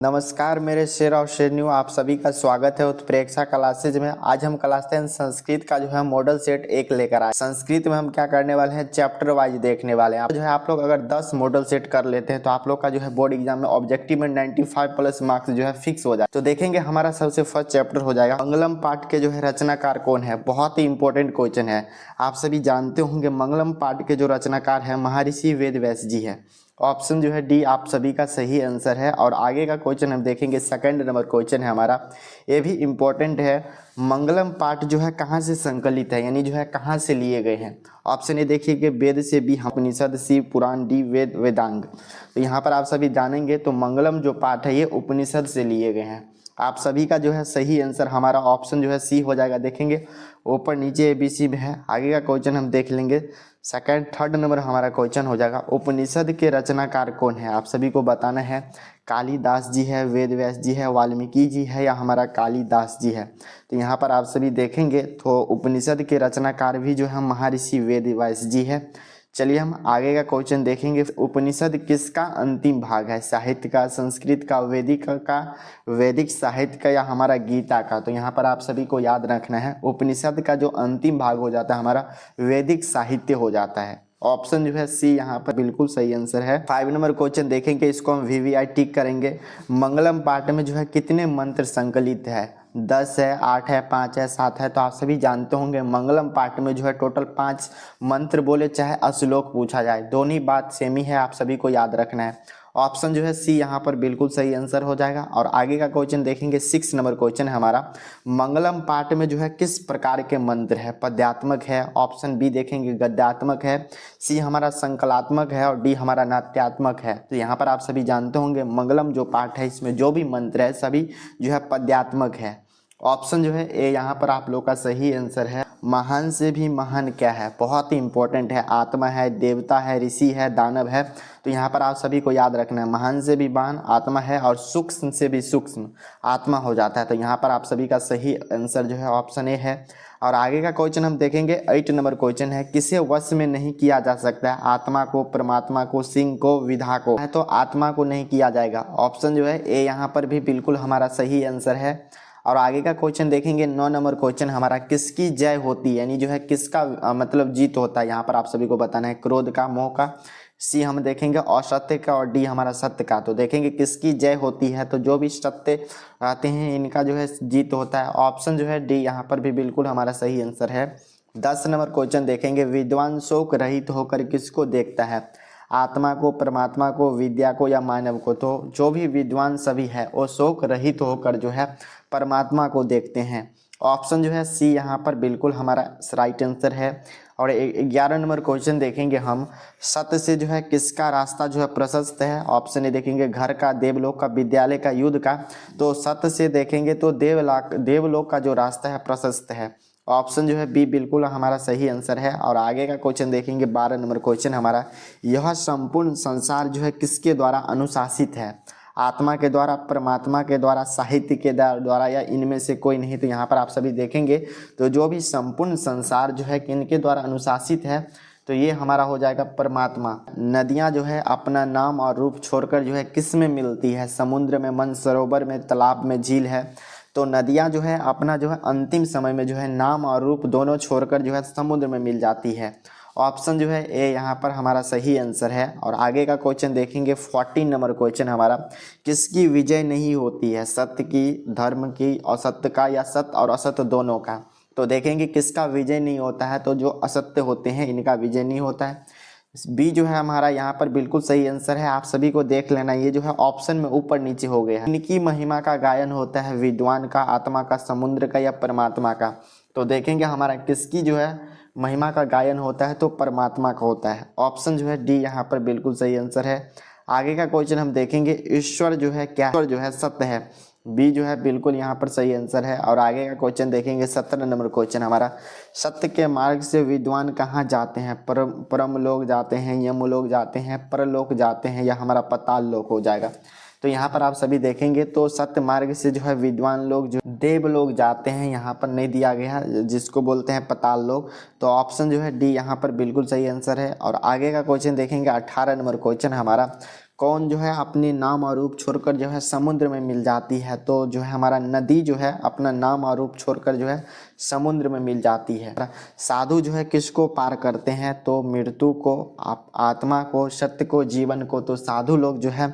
नमस्कार मेरे शेर और शेरनियों, आप सभी का स्वागत है उत्प्रेक्षा क्लासेज में। आज हम क्लास 10 संस्कृत का जो है मॉडल सेट 1 लेकर आए। संस्कृत में हम क्या करने वाले हैं, चैप्टर वाइज देखने वाले हैं। जो है आप लोग अगर 10 मॉडल सेट कर लेते हैं तो आप लोग का जो है बोर्ड एग्जाम में ऑब्जेक्टिव में 95 प्लस मार्क्स जो है फिक्स हो जाए। तो देखेंगे हमारा सबसे फर्स्ट चैप्टर हो जाएगा मंगलम पाठ के जो है रचनाकार कौन है। बहुत ही इंपॉर्टेंट क्वेश्चन है। आप सभी जानते होंगे मंगलम पाठ के जो रचनाकार है महर्षि वेद व्यास जी है। ऑप्शन जो है डी आप सभी का सही आंसर है। और आगे का क्वेश्चन हम देखेंगे, सेकंड नंबर क्वेश्चन है हमारा, ये भी इम्पोर्टेंट है। मंगलम पाठ जो है कहाँ से संकलित है, यानी जो है कहाँ से लिए गए हैं। ऑप्शन ए देखिए कि वेद से, बी उपनिषद, सी पुराण, डी वेद वेदांग। तो यहाँ पर आप सभी जानेंगे तो मंगलम जो पाठ है ये उपनिषद से लिए गए हैं। आप सभी का जो है सही आंसर हमारा ऑप्शन जो है सी हो जाएगा। देखेंगे ऊपर नीचे ABC में है। आगे का क्वेश्चन हम देख लेंगे, सेकंड थर्ड नंबर हमारा क्वेश्चन हो जाएगा, उपनिषद के रचनाकार कौन है। आप सभी को बताना है कालिदास जी है, वेद व्यास जी है, वाल्मीकि जी है या हमारा कालिदास जी है। तो यहाँ पर आप सभी देखेंगे तो उपनिषद के रचनाकार भी जो है महर्षि वेद व्यास जी है। चलिए हम आगे का क्वेश्चन देखेंगे, उपनिषद किसका अंतिम भाग है, साहित्य का, संस्कृत का, वैदिक साहित्य का या हमारा गीता का। तो यहाँ पर आप सभी को याद रखना है उपनिषद का जो अंतिम भाग हो जाता है हमारा वैदिक साहित्य हो जाता है। ऑप्शन जो है सी यहाँ पर बिल्कुल सही आंसर है। 5 नंबर क्वेश्चन देखेंगे, इसको हम VVI टिक करेंगे। मंगलम पाठ में जो है कितने मंत्र संकलित है, 10 है, 8 है, 5 है, 7 है। तो आप सभी जानते होंगे मंगलम पाठ में जो है टोटल 5 मंत्र बोले चाहे श्लोक पूछा जाए, दोनों ही बात सेम ही है, आप सभी को याद रखना है। ऑप्शन जो है सी यहाँ पर बिल्कुल सही आंसर हो जाएगा। और आगे का क्वेश्चन देखेंगे, 6 नंबर क्वेश्चन है हमारा, मंगलम पाठ में जो है किस प्रकार के मंत्र है, पद्यात्मक है, ऑप्शन बी देखेंगे गद्यात्मक है, सी हमारा संकलात्मक है और डी हमारा नाट्यात्मक है। तो यहाँ पर आप सभी जानते होंगे मंगलम जो पाठ है इसमें जो भी मंत्र है सभी जो है पद्यात्मक है। ऑप्शन जो है ए यहाँ पर आप लोग का सही आंसर है। महान से भी महान क्या है, बहुत ही इंपॉर्टेंट है, आत्मा है, देवता है, ऋषि है, दानव है। तो यहाँ पर आप सभी को याद रखना है महान से भी महान आत्मा है और सूक्ष्म से भी सूक्ष्म आत्मा हो जाता है। तो यहाँ पर आप सभी का सही आंसर जो है ऑप्शन ए है। और आगे का क्वेश्चन हम देखेंगे, 8 नंबर क्वेश्चन है, किसे वश में नहीं किया जा सकता है, आत्मा को, परमात्मा को, सिंह को, विधा को। तो आत्मा को नहीं किया जाएगा। ऑप्शन जो है ए यहाँ पर भी बिल्कुल हमारा सही आंसर है। और आगे का क्वेश्चन देखेंगे, 9 नंबर क्वेश्चन हमारा, किसकी जय होती है, यानी जो है किसका मतलब जीत होता है। यहाँ पर आप सभी को बताना है क्रोध का, मोह का, सी हम देखेंगे असत्य का और डी हमारा सत्य का। तो देखेंगे किसकी जय होती है, तो जो भी सत्य आते हैं इनका जो है जीत होता है। ऑप्शन जो है डी यहाँ पर भी बिल्कुल हमारा सही आंसर है। 10 नंबर क्वेश्चन देखेंगे, विद्वान शोक रहित होकर किसको देखता है, आत्मा को, परमात्मा को, विद्या को या मानव को। तो जो भी विद्वान सभी है वो शोक रहित होकर जो है परमात्मा को देखते हैं। ऑप्शन जो है सी यहाँ पर बिल्कुल हमारा राइट आंसर है। और 11 नंबर क्वेश्चन देखेंगे हम, सत्य से जो है किसका रास्ता जो है प्रशस्त है। ऑप्शन ए देखेंगे घर का, देवलोक का, विद्यालय का, युद्ध का। तो सत्य से देखेंगे तो देवलोक का जो रास्ता है प्रशस्त है। ऑप्शन जो है बी बिल्कुल हमारा सही आंसर है। और आगे का क्वेश्चन देखेंगे, 12 नंबर क्वेश्चन हमारा, यह संपूर्ण संसार जो है किसके द्वारा अनुशासित है, आत्मा के द्वारा, परमात्मा के द्वारा, साहित्य के द्वारा या इनमें से कोई नहीं। तो यहाँ पर आप सभी देखेंगे तो जो भी संपूर्ण संसार जो है किनके द्वारा अनुशासित है, तो ये हमारा हो जाएगा परमात्मा। नदियाँ जो है अपना नाम और रूप छोड़कर जो है किस में मिलती है, समुद्र में, मानसरोवर में, तालाब में, झील है। तो नदियाँ जो है अपना जो है अंतिम समय में जो है नाम और रूप दोनों छोड़कर जो है समुद्र में मिल जाती है। ऑप्शन जो है ए यहाँ पर हमारा सही आंसर है। और आगे का क्वेश्चन देखेंगे, 14 नंबर क्वेश्चन हमारा, किसकी विजय नहीं होती है, सत्य की, धर्म की, असत्य का या सत्य और असत्य दोनों का। तो देखेंगे किसका विजय नहीं होता है, तो जो असत्य होते हैं इनका विजय नहीं होता है। बी जो है हमारा यहाँ पर बिल्कुल सही आंसर है। आप सभी को देख लेना, ये जो है ऑप्शन में ऊपर नीचे हो गया है। इनकी महिमा का गायन होता है विद्वान का, आत्मा का, समुद्र का या परमात्मा का। तो देखेंगे हमारा किसकी जो है महिमा का गायन होता है, तो परमात्मा का होता है। ऑप्शन जो है डी यहाँ पर बिल्कुल सही आंसर है। आगे का क्वेश्चन हम देखेंगे, ईश्वर जो है क्या, ईश्वर जो है सत्य है, बी जो है बिल्कुल यहाँ पर सही आंसर है। और आगे का क्वेश्चन देखेंगे, 17 नंबर क्वेश्चन हमारा, सत्य के मार्ग से विद्वान कहाँ जाते हैं, परम लोग जाते हैं, यम लोग जाते हैं, परलोक जाते हैं या हमारा पाताल लोक हो जाएगा। तो यहाँ पर आप सभी देखेंगे तो सत्य मार्ग से जो है विद्वान लोग जो देव लोग जाते हैं, यहाँ पर नहीं दिया गया है, जिसको बोलते हैं पाताल लोग। तो ऑप्शन जो है डी यहाँ पर बिल्कुल सही आंसर है। और आगे का क्वेश्चन देखेंगे, 18 नंबर क्वेश्चन हमारा, कौन जो है अपने नाम और रूप छोड़कर जो है समुद्र में मिल जाती है? तो जो है हमारा नदी जो है अपना नाम और रूप छोड़कर जो है समुद्र में मिल जाती है। साधु जो है किसको पार करते हैं? तो मृत्यु को, आत्मा को, सत्य को, जीवन को। तो साधु लोग जो है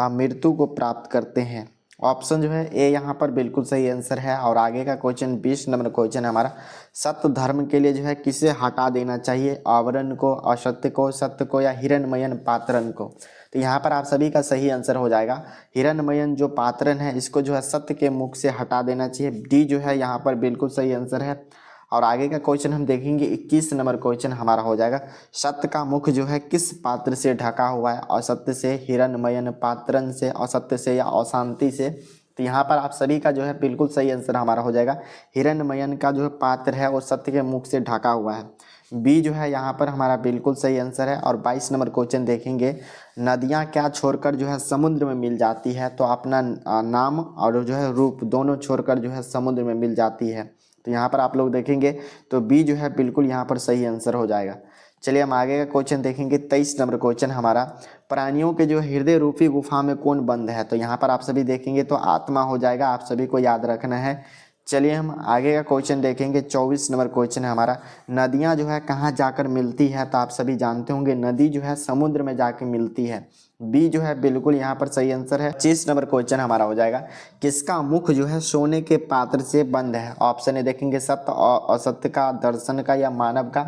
मृत्यु को प्राप्त करते हैं। ऑप्शन जो है ए यहाँ पर बिल्कुल सही आंसर है। और आगे का क्वेश्चन 20 नंबर क्वेश्चन हमारा, सत्य धर्म के लिए जो है किसे हटा देना चाहिए? आवरण को, असत्य को, सत्य को या हिरण्मयन पात्रन को? तो यहाँ पर आप सभी का सही आंसर हो जाएगा हिरण्मयन जो पात्रन है इसको जो है सत्य के मुख से हटा देना चाहिए। डी जो है यहाँ पर बिल्कुल सही आंसर है। और आगे का क्वेश्चन हम देखेंगे 21 नंबर क्वेश्चन हमारा हो जाएगा, सत्य का मुख जो है किस पात्र से ढका हुआ है? असत्य से, हिरण्मयन पात्रन से, असत्य से या अशांति से? तो यहाँ पर आप सभी का जो है बिल्कुल सही आंसर हमारा हो जाएगा हिरण्मयन का जो है पात्र है वो सत्य के मुख से ढका हुआ है। बी जो है यहाँ पर हमारा बिल्कुल सही आंसर है। और 22 नंबर क्वेश्चन देखेंगे, नदियाँ क्या छोड़कर जो है समुद्र में मिल जाती है? तो अपना नाम और जो है रूप दोनों छोड़कर जो है समुद्र में मिल जाती है। तो यहाँ पर आप लोग देखेंगे तो बी जो है बिल्कुल यहाँ पर सही आंसर हो जाएगा। चलिए हम आगे का क्वेश्चन देखेंगे 23 नंबर क्वेश्चन हमारा, प्राणियों के जो हृदय रूपी गुफा में कौन बंद है? तो यहाँ पर आप सभी देखेंगे तो आत्मा हो जाएगा, आप सभी को याद रखना है। चलिए हम आगे का क्वेश्चन देखेंगे 24 नंबर क्वेश्चन है हमारा, नदियाँ जो है कहाँ जाकर मिलती है? तो आप सभी जानते होंगे नदी जो है समुद्र में जाकर मिलती है। बी जो है बिल्कुल यहाँ पर सही आंसर है। 25 नंबर क्वेश्चन हमारा हो जाएगा, किसका मुख जो है सोने के पात्र से बंद है? ऑप्शन ए देखेंगे सत्य, असत्य का, दर्शन का या मानव का?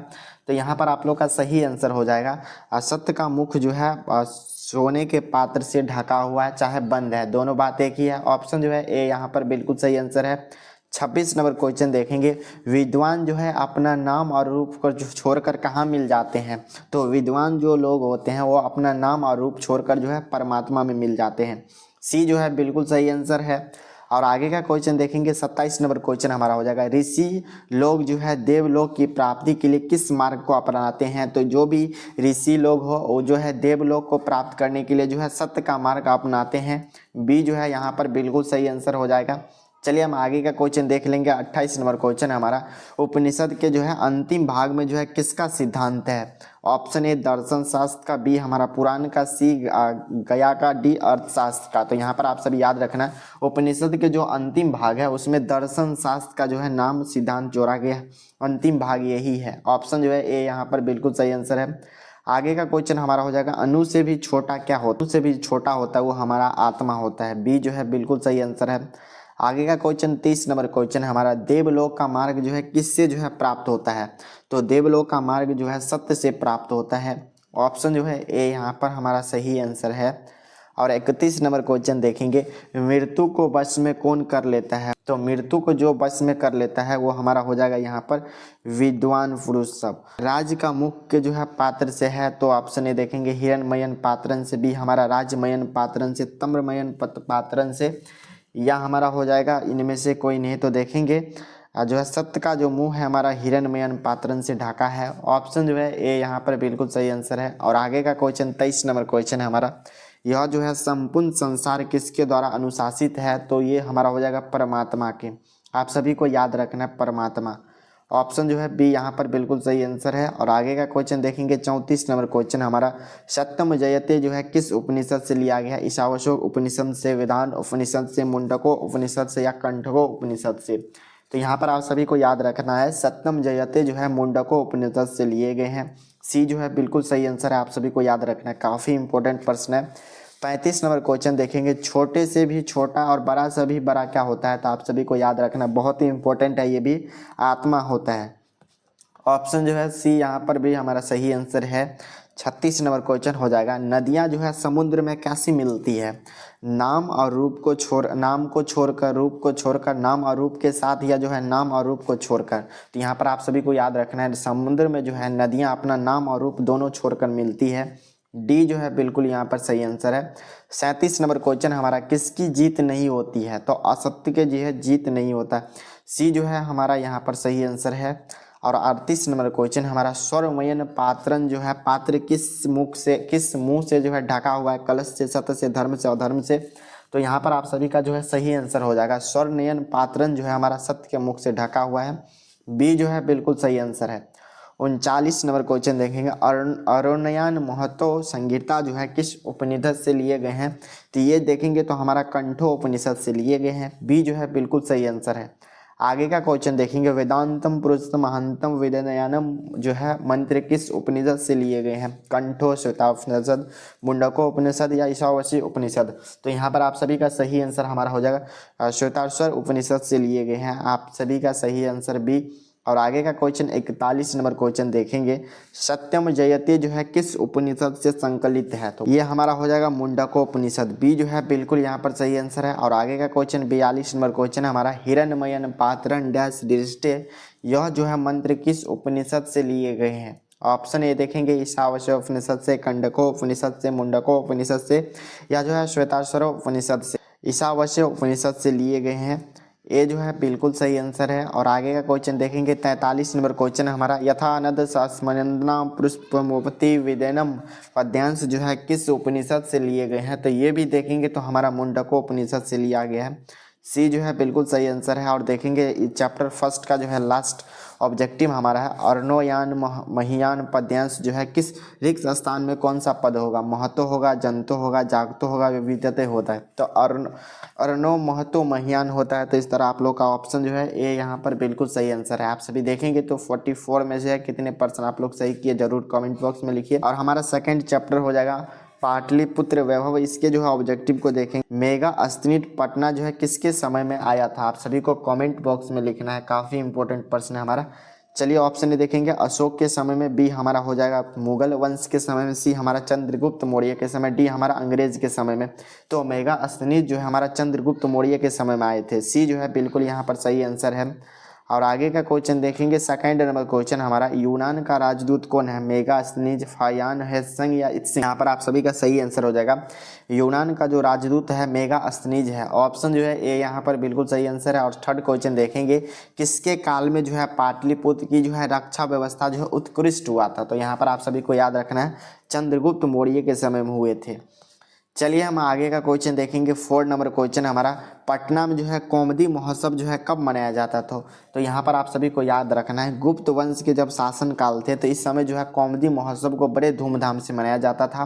तो यहाँ पर आप लोग का सही आंसर हो जाएगा असत्य का मुख जो है सोने के पात्र से ढका हुआ है चाहे बंद है, दोनों बात एक ही है। ऑप्शन जो है ए यहाँ पर बिल्कुल सही आंसर है। 26 नंबर क्वेश्चन देखेंगे, विद्वान जो है अपना नाम और रूप को छोड़कर कहाँ मिल जाते हैं? तो विद्वान जो लोग होते हैं वो अपना नाम और रूप छोड़कर जो है परमात्मा में मिल जाते हैं। सी जो है बिल्कुल सही आंसर है। और आगे का क्वेश्चन देखेंगे 27 नंबर क्वेश्चन हमारा हो जाएगा, ऋषि लोग जो है देवलोक की प्राप्ति के लिए किस मार्ग को अपनाते हैं? तो जो भी ऋषि लोग हो वो जो है देवलोक को प्राप्त करने के लिए जो है सत्य का मार्ग अपनाते हैं। बी जो है यहाँ पर बिल्कुल सही आंसर हो जाएगा। चलिए हम आगे का क्वेश्चन देख लेंगे 28 नंबर क्वेश्चन हमारा, उपनिषद के जो है अंतिम भाग में जो है किसका सिद्धांत है? ऑप्शन ए दर्शन शास्त्र का, बी हमारा पुराण का, सी गया का, डी अर्थशास्त्र का। तो यहाँ पर आप सभी याद रखना उपनिषद के जो अंतिम भाग है उसमें दर्शन शास्त्र का जो है नाम सिद्धांत जोड़ा गया है, अंतिम भाग यही है। ऑप्शन जो है ए यहाँ पर बिल्कुल सही आंसर है। आगे का क्वेश्चन हमारा हो जाएगा, अणु से भी छोटा क्या होता है? से भी छोटा होता है वो हमारा आत्मा होता है। बी जो है बिल्कुल सही आंसर है। आगे का क्वेश्चन 30 नंबर क्वेश्चन हमारा, देवलोक का मार्ग जो है किससे जो है प्राप्त होता है? तो देवलोक का मार्ग जो है सत्य से प्राप्त होता है। ऑप्शन जो है ए यहाँ पर हमारा सही आंसर है। और 31 नंबर क्वेश्चन देखेंगे, मृत्यु को वश में कौन कर लेता है? तो मृत्यु को जो वश में कर लेता है वो हमारा हो जाएगा यहाँ पर विद्वान पुरुष सब। राज्य का मुख्य जो है पात्र से है, तो ऑप्शन ए देखेंगे हिरण्मयन पात्रन से, बी हमारा राजमयन पात्रन से, तम्रमयन पात्रन से, या हमारा हो जाएगा इनमें से कोई नहीं। तो देखेंगे जो है सत्य का जो मुंह है हमारा हिरण्मयन पात्रन से ढका है। ऑप्शन जो है ए यहाँ पर बिल्कुल सही आंसर है। और आगे का क्वेश्चन 23 नंबर क्वेश्चन है हमारा, यह जो है संपूर्ण संसार किसके द्वारा अनुशासित है? तो ये हमारा हो जाएगा परमात्मा के। आप सभी को याद रखना है परमात्मा। ऑप्शन जो है बी यहाँ पर बिल्कुल सही आंसर है। और आगे का क्वेश्चन देखेंगे 34 नंबर क्वेश्चन हमारा, सत्यम जयते जो है किस उपनिषद से लिया गया है? ईशावास्य उपनिषद से, वेदांत उपनिषद से, मुंडको उपनिषद से या कंठको उपनिषद से? तो यहाँ पर आप सभी को याद रखना है सत्यम जयते जो है मुंडको उपनिषद से लिए गए हैं। सी जो है बिल्कुल सही आंसर है, आप सभी को याद रखना है, काफ़ी इंपॉर्टेंट प्रश्न है। 35 नंबर क्वेश्चन देखेंगे, छोटे से भी छोटा और बड़ा से भी बड़ा क्या होता है? तो आप सभी को याद रखना, बहुत ही इंपॉर्टेंट है, ये भी आत्मा होता है। ऑप्शन जो है सी यहाँ पर भी हमारा सही आंसर है। 36 नंबर क्वेश्चन हो जाएगा, नदियाँ जो है समुद्र में कैसी मिलती है? नाम और रूप को नाम को छोड़कर, रूप को छोड़कर, नाम और रूप के साथ, या जो है नाम और रूप को छोड़कर? तो यहाँ पर आप सभी को याद रखना है समुद्र में जो है नदियाँ अपना नाम और रूप दोनों छोड़कर मिलती है। डी जो है बिल्कुल यहाँ पर सही आंसर है। 37 नंबर क्वेश्चन हमारा, किसकी जीत नहीं होती है? तो असत्य के जो है जीत नहीं होता। सी जो है हमारा यहाँ पर सही आंसर है। और 38 नंबर क्वेश्चन हमारा, स्वरमयन पात्रन जो है पात्र किस मुंह से जो है ढका हुआ है? कलश से, सत्य से, धर्म से, अधर्म से? तो यहाँ पर आप सभी का जो है सही आंसर हो जाएगा स्वर्णयन पात्रन जो है हमारा सत्य के मुख से ढका हुआ है। बी जो है बिल्कुल सही आंसर है। 39 नंबर क्वेश्चन देखेंगे, अरुणयान महतो संगीता जो है किस उपनिषद से लिए गए हैं? तो ये देखेंगे तो हमारा कंठो उपनिषद से लिए गए हैं। बी जो है बिल्कुल सही आंसर है। आगे का क्वेश्चन देखेंगे, वेदांतम पुरुषोत्तम महंतम वेदनयनम जो है मंत्र किस उपनिषद से लिए गए हैं? कंठो, श्वेताउपनिषद, मुंडको उपनिषद या ईशावासी उपनिषद? तो यहाँ पर आप सभी का सही आंसर हमारा हो जाएगा श्वेताश्वर उपनिषद से लिए गए हैं। आप सभी का सही आंसर बी। और आगे का क्वेश्चन 41 नंबर क्वेश्चन देखेंगे, सत्यम जयते जो है किस उपनिषद से संकलित है? तो ये हमारा हो जाएगा मुंडको उपनिषद। बी जो है बिल्कुल यहाँ पर सही आंसर है। और आगे का क्वेश्चन 42 नंबर क्वेश्चन हमारा, हिरण्मयन पात्रन डैश दृष्टि, यह जो है मंत्र किस उपनिषद से लिए गए हैं? ऑप्शन ए देखेंगे, ईशावास्य उपनिषद से, कंडको उपनिषद से, मुंडको उपनिषद से या जो है श्वेताश्वर उपनिषद से। ईशावास्य उपनिषद से लिए गए हैं। ये जो है बिल्कुल सही आंसर है। और आगे का क्वेश्चन देखेंगे 43 नंबर क्वेश्चन हमारा, यथानद सास्मनंदना पुष्पमोपति विदैनम पद्यांश जो है किस उपनिषद से लिए गए हैं? तो ये भी देखेंगे तो हमारा मुंडको उपनिषद से लिया गया है। सी जो है बिल्कुल सही आंसर है। और देखेंगे चैप्टर फर्स्ट का जो है लास्ट ऑब्जेक्टिव हमारा है, अर्णोयान महियान पद्यांश जो है किस रिक्त स्थान में कौन सा पद होगा? महतो होगा, जंतो होगा, जागतो होगा, विविधते होता है। तो अर्णो महतो महियान होता है। तो इस तरह आप लोग का ऑप्शन जो है ये यहाँ पर बिल्कुल सही आंसर है। आप सभी देखेंगे तो 44 में से कितने % आप लोग सही किए जरूर कमेंट बॉक्स में लिखिए। और हमारा सेकंड चैप्टर हो जाएगा पाटलिपुत्र वैभव। इसके जो है ऑब्जेक्टिव को देखेंगे, मेगा अस्तिनिट पटना जो है किसके समय में आया था? आप सभी को कमेंट बॉक्स में लिखना है, काफ़ी इंपॉर्टेंट प्रश्न है हमारा। चलिए ऑप्शन ए देखेंगे, अशोक के समय में, बी हमारा हो जाएगा मुगल वंश के समय में, सी हमारा चंद्रगुप्त मौर्य के समय, डी हमारा अंग्रेज के समय में। तो मेगा अस्तिनिट जो है हमारा चंद्रगुप्त मौर्य के समय में आए थे। सी जो है बिल्कुल यहाँ पर सही आंसर है। और आगे का क्वेश्चन देखेंगे, सेकंड नंबर क्वेश्चन हमारा, यूनान का राजदूत कौन है? मेगा अस्तिनिज, फायान, हेत्संग या इत्सिंग? यहाँ पर आप सभी का सही आंसर हो जाएगा, यूनान का जो राजदूत है मेगा अस्तिनिज है। ऑप्शन जो है ये यहाँ पर बिल्कुल सही आंसर है। और थर्ड क्वेश्चन देखेंगे, किसके काल में जो है पाटलिपुत्र की जो है रक्षा व्यवस्था जो है उत्कृष्ट हुआ था? तो यहाँ पर आप सभी को याद रखना है, चंद्रगुप्त मौर्य के समय में हुए थे। चलिए हम आगे का क्वेश्चन देखेंगे, 4 नंबर क्वेश्चन हमारा, पटना में जो है कौमुदी महोत्सव जो है कब मनाया जाता था? तो यहाँ पर आप सभी को याद रखना है, गुप्त वंश के जब शासन काल थे तो इस समय जो है कौमुदी महोत्सव को बड़े धूमधाम से मनाया जाता था।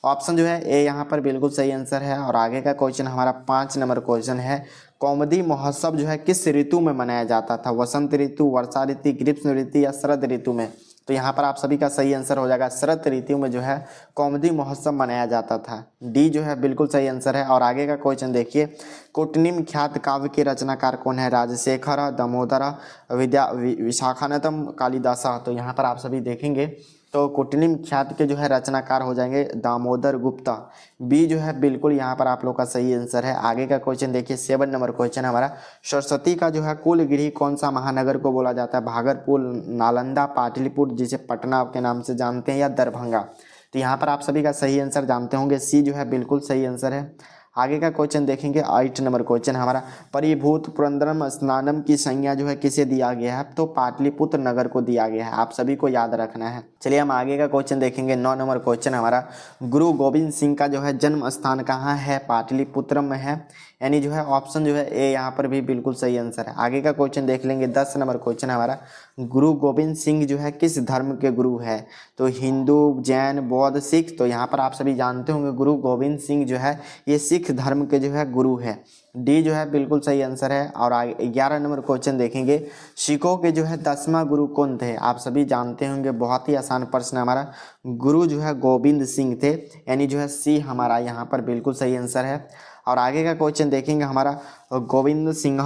ऑप्शन जो है ए यहाँ पर बिल्कुल सही आंसर है। और आगे का क्वेश्चन हमारा 5 नंबर क्वेश्चन है, कौमुदी महोत्सव जो है किस ऋतु में मनाया जाता था? वसंत ऋतु, वर्षा ऋतु, ग्रीष्म ऋतु या शरद ऋतु में? तो यहाँ पर आप सभी का सही आंसर हो जाएगा, शरद ऋतु में जो है कौमुदी महोत्सव मनाया जाता था। डी जो है बिल्कुल सही आंसर है। और आगे का क्वेश्चन देखिए, कुटनिम ख्यात काव्य के रचनाकार कौन है? राजशेखर, दामोदर, विशाखानतम, कालिदासा? तो यहाँ पर आप सभी देखेंगे तो कुटनिम ख्यात के जो है रचनाकार हो जाएंगे दामोदर गुप्ता। बी जो है बिल्कुल यहाँ पर आप लोग का सही आंसर है। आगे का क्वेश्चन देखिए, 7 नंबर क्वेश्चन हमारा, सरस्वती का जो है कुलगृह कौन सा महानगर को बोला जाता है? भागलपुर, नालंदा, पाटलिपुत्र जिसे पटना के नाम से जानते हैं, या दरभंगा? तो यहाँ पर आप सभी का सही आंसर जानते होंगे, सी जो है बिल्कुल सही आंसर है। आगे का क्वेश्चन देखेंगे, 8 नंबर क्वेश्चन हमारा, परिभूत पुरंदरम स्नानम की संज्ञा जो है किसे दिया गया है? तो पाटलिपुत्र नगर को दिया गया है। आप सभी को याद रखना है। चलिए हम आगे का क्वेश्चन देखेंगे, 9 नंबर क्वेश्चन हमारा, गुरु गोविंद सिंह का जो है जन्म स्थान कहाँ है? पाटलिपुत्र में है। यानी जो है ऑप्शन जो है ए यहाँ पर भी बिल्कुल सही आंसर है। आगे का क्वेश्चन देख लेंगे, 10 नंबर क्वेश्चन हमारा, गुरु गोविंद सिंह जो है किस धर्म के गुरु है? तो हिंदू, जैन, बौद्ध, सिख? तो यहाँ पर आप सभी जानते होंगे गुरु गोविंद सिंह जो है ये सिख धर्म के जो है गुरु है। डी जो है बिल्कुल सही आंसर है। और आगे 11 नंबर क्वेश्चन देखेंगे, सिखों के जो है 10वां गुरु कौन थे? आप सभी जानते होंगे, बहुत ही आसान प्रश्न है हमारा, गुरु जो है गोविंद सिंह थे। यानी जो है सी हमारा यहाँ पर बिल्कुल सही आंसर है। और आगे का क्वेश्चन देखेंगे हमारा, गोविंद सिंह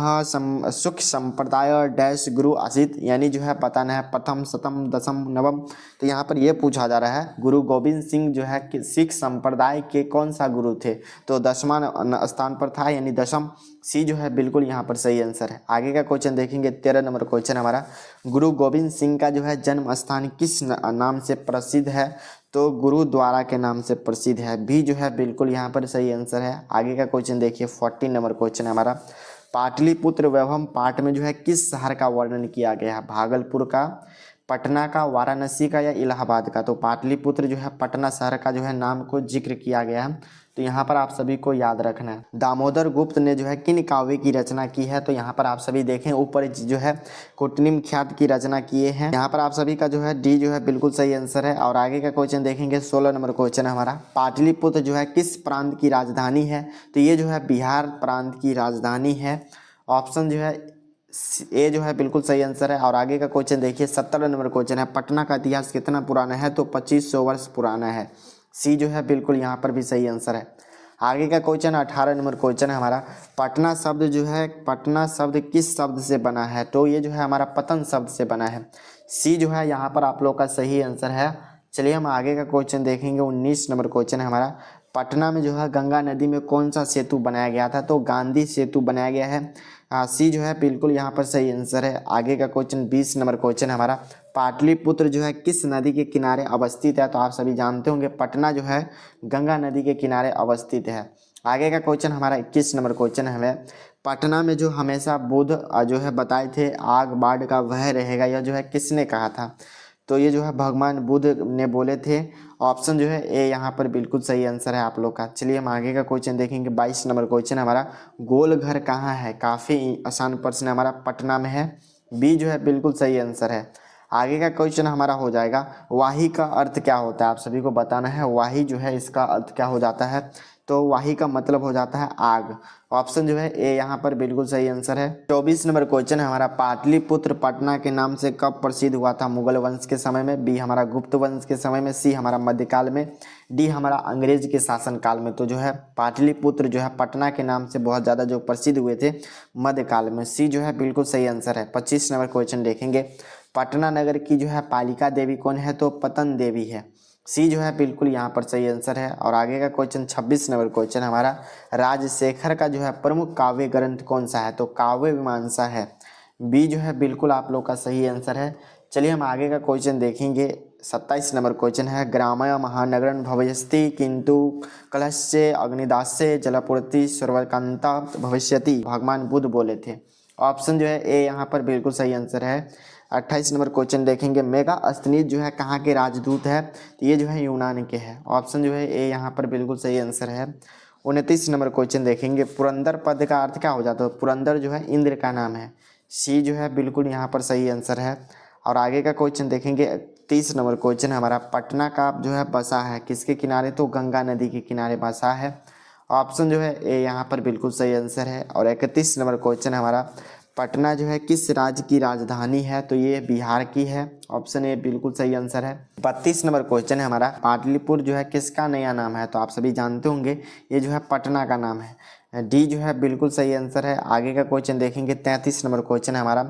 सुख संप्रदाय डैश गुरु आसित? यानी जो है बताना है प्रथम, शतम, दशम, नवम? तो यहाँ पर यह पूछा जा रहा है, गुरु गोविंद सिंह जो है कि सिख संप्रदाय के कौन सा गुरु थे? तो 10वां स्थान पर था, यानी दशम। सी जो है बिल्कुल यहाँ पर सही आंसर है। आगे का क्वेश्चन देखेंगे, 13 नंबर क्वेश्चन हमारा, गुरु गोविंद सिंह का जो है जन्म स्थान किस नाम से प्रसिद्ध है? तो गुरुद्वारा के नाम से प्रसिद्ध है। भी जो है बिल्कुल यहाँ पर सही आंसर है। आगे का क्वेश्चन देखिए, 14 नंबर क्वेश्चन हमारा, पाटलिपुत्र वैभव पाठ में जो है किस शहर का वर्णन किया गया है? भागलपुर का, पटना का, वाराणसी का या इलाहाबाद का? तो पाटलिपुत्र जो है पटना शहर का जो है नाम को जिक्र किया गया है। तो तो यहाँ पर आप सभी को याद रखना है। दामोदर गुप्त ने जो है किन काव्य की रचना की है, तो यहाँ पर आप सभी देखें ऊपर जो है कुटनिम ख्यात की रचना किए हैं। यहाँ पर आप सभी का जो है डी जो है बिल्कुल सही आंसर है। और आगे का क्वेश्चन देखेंगे 16 नंबर क्वेश्चन है हमारा, पाटलिपुत्र जो है किस प्रांत की राजधानी है, तो ये जो है बिहार प्रांत की राजधानी है। ऑप्शन जो है ए जो है बिल्कुल सही आंसर है। और आगे का क्वेश्चन देखिए 17 नंबर क्वेश्चन है, पटना का इतिहास कितना पुराना है, तो 2500 वर्ष पुराना है। सी जो है बिल्कुल यहाँ पर भी सही आंसर है। आगे का क्वेश्चन 18 नंबर क्वेश्चन है हमारा, पटना शब्द जो है, पटना शब्द किस शब्द से बना है, तो ये जो है हमारा पतन शब्द से बना है। सी जो है यहाँ पर आप लोग का सही आंसर है। चलिए हम आगे का क्वेश्चन देखेंगे। 19 नंबर क्वेश्चन है हमारा, पटना में जो है गंगा नदी में कौन सा सेतु बनाया गया था, तो गांधी सेतु बनाया गया है। सी जो है बिल्कुल यहाँ पर सही आंसर है। आगे का क्वेश्चन 20 नंबर क्वेश्चन है हमारा, पाटलिपुत्र जो है किस नदी के किनारे अवस्थित है, तो आप सभी जानते होंगे पटना जो है गंगा नदी के किनारे अवस्थित है। आगे का क्वेश्चन हमारा 21 नंबर क्वेश्चन है हमें, पटना में जो हमेशा बुध जो है बताए थे आग बाढ़ का वह रहेगा, यह जो है किसने कहा था, तो ये जो है भगवान बुद्ध ने बोले थे। ऑप्शन जो है ए यहाँ पर बिल्कुल सही आंसर है आप लोग का। चलिए हम आगे का क्वेश्चन देखेंगे। 22 नंबर क्वेश्चन हमारा, गोल घर कहाँ है, काफ़ी आसान प्रश्न है हमारा, पटना में है। बी जो है बिल्कुल सही आंसर है। आगे का क्वेश्चन हमारा हो जाएगा, वाही का अर्थ क्या होता है, आप सभी को बताना है वाही जो है इसका अर्थ क्या हो जाता है, तो वाही का मतलब हो जाता है आग। ऑप्शन जो है ए यहाँ पर बिल्कुल सही आंसर है। 24 नंबर क्वेश्चन है हमारा, पाटलिपुत्र पटना के नाम से कब प्रसिद्ध हुआ था, मुगल वंश के समय में, बी हमारा गुप्त वंश के समय में, सी हमारा मध्यकाल में, डी हमारा अंग्रेज के शासन काल में। तो जो है पाटलिपुत्र जो है पटना के नाम से बहुत ज़्यादा जो प्रसिद्ध हुए थे मध्यकाल में। सी जो है बिल्कुल सही आंसर है। 25 नंबर क्वेश्चन देखेंगे, पटना नगर की जो है पालिका देवी कौन है, तो पतन देवी है। सी जो है बिल्कुल यहाँ पर सही आंसर है। और आगे का क्वेश्चन 26 नंबर क्वेश्चन हमारा, राजशेखर का जो है प्रमुख काव्य ग्रंथ कौन सा है, तो काव्य मीमांसा है। बी जो है बिल्कुल आप लोग का सही आंसर है। चलिए हम आगे का क्वेश्चन देखेंगे। 27 नंबर क्वेश्चन है, ग्रामय महानगरं भविष्यति किंतु कलस्य अग्निदास्य जलपूर्ति सर्वकांता भविष्यति, भगवान बुद्ध बोले थे। ऑप्शन जो है ए यहाँ पर बिल्कुल सही आंसर है। 28 नंबर क्वेश्चन देखेंगे, मेगास्थनीज जो है कहाँ के राजदूत है, तो ये जो है यूनान के है। ऑप्शन जो है ए यहाँ पर बिल्कुल सही आंसर है। 29 नंबर क्वेश्चन देखेंगे, पुरंदर पद का अर्थ क्या हो जाता है, पुरंदर जो है इंद्र का नाम है। सी जो है बिल्कुल यहाँ पर सही आंसर है। और आगे का क्वेश्चन देखेंगे। 30 नंबर क्वेश्चन हमारा, पटना का जो है बसा है किसके किनारे, तो गंगा नदी के किनारे बसा है। ऑप्शन जो है ए यहाँ पर बिल्कुल सही आंसर है। और 31 नंबर क्वेश्चन हमारा, पटना जो है किस राज्य की राजधानी है, तो ये बिहार की है। ऑप्शन ए बिल्कुल सही आंसर है। 32 नंबर क्वेश्चन है हमारा, पाटलिपुत्र जो है किसका नया नाम है, तो आप सभी जानते होंगे ये जो है पटना का नाम है। डी जो है बिल्कुल सही आंसर है। आगे का क्वेश्चन देखेंगे। 33 नंबर क्वेश्चन है हमारा,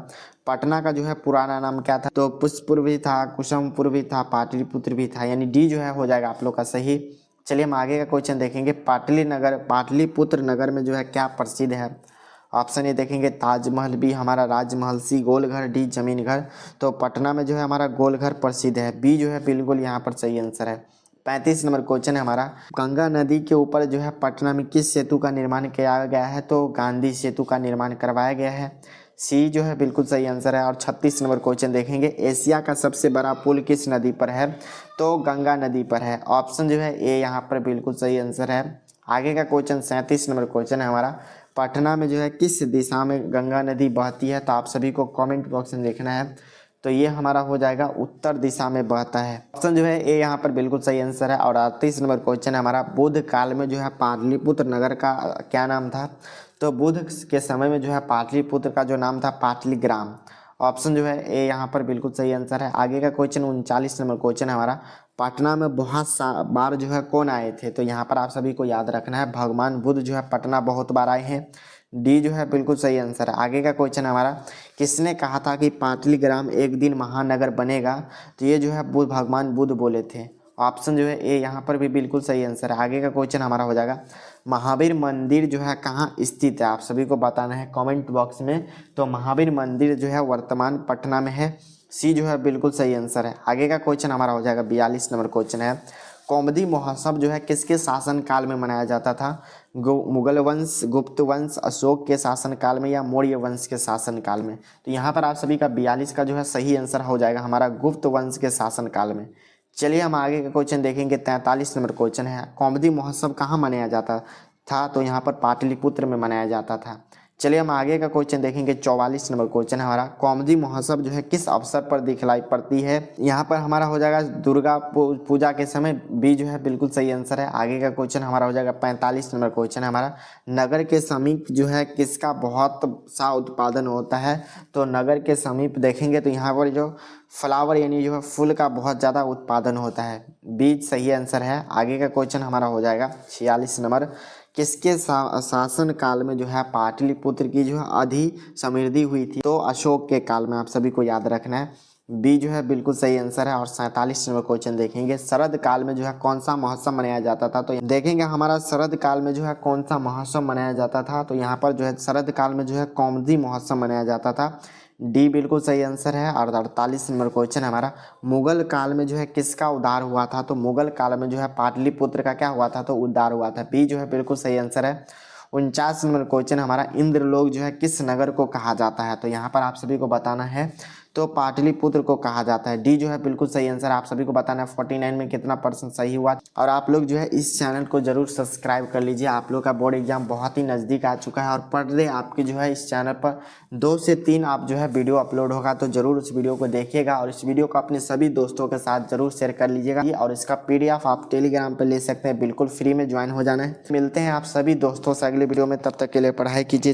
पटना का जो है पुराना नाम क्या था, तो पुष्पपुर भी था, कुसुमपुर भी था, पाटलिपुत्र भी था, यानी डी जो है हो जाएगा आप लोग का सही। चलिए हम आगे का क्वेश्चन देखेंगे। पाटलिपुत्र नगर में जो है क्या प्रसिद्ध है। ऑप्शन ए देखेंगे ताजमहल, बी हमारा राजमहल, सी गोलघर, डी जमीन घर। तो पटना में जो है हमारा गोलघर प्रसिद्ध है। बी जो है बिल्कुल यहाँ पर सही आंसर है। 35 नंबर क्वेश्चन है हमारा, गंगा नदी के ऊपर जो है पटना में किस सेतु का निर्माण किया गया है, तो गांधी सेतु का निर्माण करवाया गया है। सी जो है बिल्कुल सही आंसर है। और 36 नंबर क्वेश्चन देखेंगे, एशिया का सबसे बड़ा पुल किस नदी पर है, तो गंगा नदी पर है। ऑप्शन जो है ए यहाँ पर बिल्कुल सही आंसर है। आगे का क्वेश्चन 37 नंबर क्वेश्चन है हमारा, पटना में जो है किस दिशा में गंगा नदी बहती है, तो आप सभी को कमेंट बॉक्स में देखना है। तो ये हमारा हो जाएगा उत्तर दिशा में बहता है। ऑप्शन जो है ए यहाँ पर बिल्कुल सही आंसर है। और 38 नंबर क्वेश्चन है हमारा, बुद्ध काल में जो है पाटलिपुत्र नगर का क्या नाम था, तो बुद्ध के समय में जो है पाटलिपुत्र का जो नाम था पाटलिग्राम। ऑप्शन जो है ए यहाँ पर बिल्कुल सही आंसर है। आगे का क्वेश्चन 39 नंबर क्वेश्चन है हमारा, पटना में बहुत बार जो है कौन आए थे, तो यहाँ पर आप सभी को याद रखना है भगवान बुद्ध जो है पटना बहुत बार आए हैं। डी जो है बिल्कुल सही आंसर है। आगे का क्वेश्चन हमारा, किसने कहा था कि पाटलिग्राम एक दिन महानगर बनेगा, तो ये जो है भगवान बुद्ध बोले थे। ऑप्शन जो है ए यहाँ पर भी बिल्कुल सही आंसर है। आगे का क्वेश्चन हमारा हो जाएगा, महावीर मंदिर जो है कहाँ स्थित है, आप सभी को बताना है कमेंट बॉक्स में। तो महावीर मंदिर जो है वर्तमान पटना में है। सी जो है बिल्कुल सही आंसर है। आगे का क्वेश्चन हमारा हो जाएगा 42 नंबर क्वेश्चन है, कौमुदी महोत्सव जो है किसके शासन काल में मनाया जाता था, मुगल वंश, गुप्त वंश, अशोक के शासन काल में, या मौर्य वंश के शासन काल में। तो यहाँ पर आप सभी का 42 का जो है सही आंसर हो जाएगा हमारा गुप्त वंश के शासन काल में। चलिए हम आगे का क्वेश्चन देखेंगे। 43 नंबर क्वेश्चन है, कौमुदी महोत्सव कहाँ मनाया जाता था? तो यहाँ पर पाटलिपुत्र में मनाया जाता था। चलिए हम आगे का क्वेश्चन देखेंगे। 44 नंबर क्वेश्चन है हमारा, कौमुदी महोत्सव जो है किस अवसर पर दिखलाई पड़ती है? यहाँ पर हमारा हो जाएगा दुर्गा पूजा के समय। बी जो है बिल्कुल सही आंसर है। आगे का क्वेश्चन हमारा हो जाएगा 45 नंबर क्वेश्चन है हमारा, नगर के समीप जो है किसका बहुत सा उत्पादन होता है? तो नगर के समीप देखेंगे तो यहाँ पर जो फ्लावर यानी जो है फूल का बहुत ज़्यादा उत्पादन होता है। बीज सही आंसर है। आगे का क्वेश्चन हमारा हो जाएगा 46 नंबर, किसके शासन काल में जो है पाटलिपुत्र की जो है अधि समृद्धि हुई थी? तो अशोक के काल में, आप सभी को याद रखना है। बी जो है बिल्कुल सही आंसर है। और 47 नंबर क्वेश्चन देखेंगे, शरद काल में जो है कौन सा महोत्सव मनाया जाता था? तो देखेंगे हमारा शरद काल में जो है कौन सा महोत्सव मनाया जाता था? तो यहाँ पर जो है शरद काल में जो है कौमुदी महोत्सव मनाया जाता था। डी बिल्कुल सही आंसर है। और 48 नंबर क्वेश्चन हमारा, मुगल काल में जो है किसका उद्धार हुआ था? तो मुगल काल में जो है पाटलिपुत्र का क्या हुआ था? तो उद्धार हुआ था। बी जो है बिल्कुल सही आंसर है। 49 नंबर क्वेश्चन हमारा, इंद्रलोक जो है किस नगर को कहा जाता है? तो यहाँ पर आप सभी को बताना है, तो पाटलिपुत्र को कहा जाता है। डी जो है बिल्कुल सही आंसर, आप सभी को बताना है 49 में कितना % सही हुआ। और आप लोग जो है इस चैनल को जरूर सब्सक्राइब कर लीजिए। आप लोग का बोर्ड एग्जाम बहुत ही नज़दीक आ चुका है और पर डे आपकी जो है इस चैनल पर 2 से 3 आप जो है वीडियो अपलोड होगा, तो जरूर उस वीडियो को देखिएगा और इस वीडियो को अपने सभी दोस्तों के साथ जरूर शेयर कर लीजिएगा। और इसका PDF आप टेलीग्राम पर ले सकते हैं, बिल्कुल फ्री में ज्वाइन हो जाना है। मिलते हैं आप सभी दोस्तों से अगले वीडियो में, तब तक के लिए पढ़ाई कीजिए।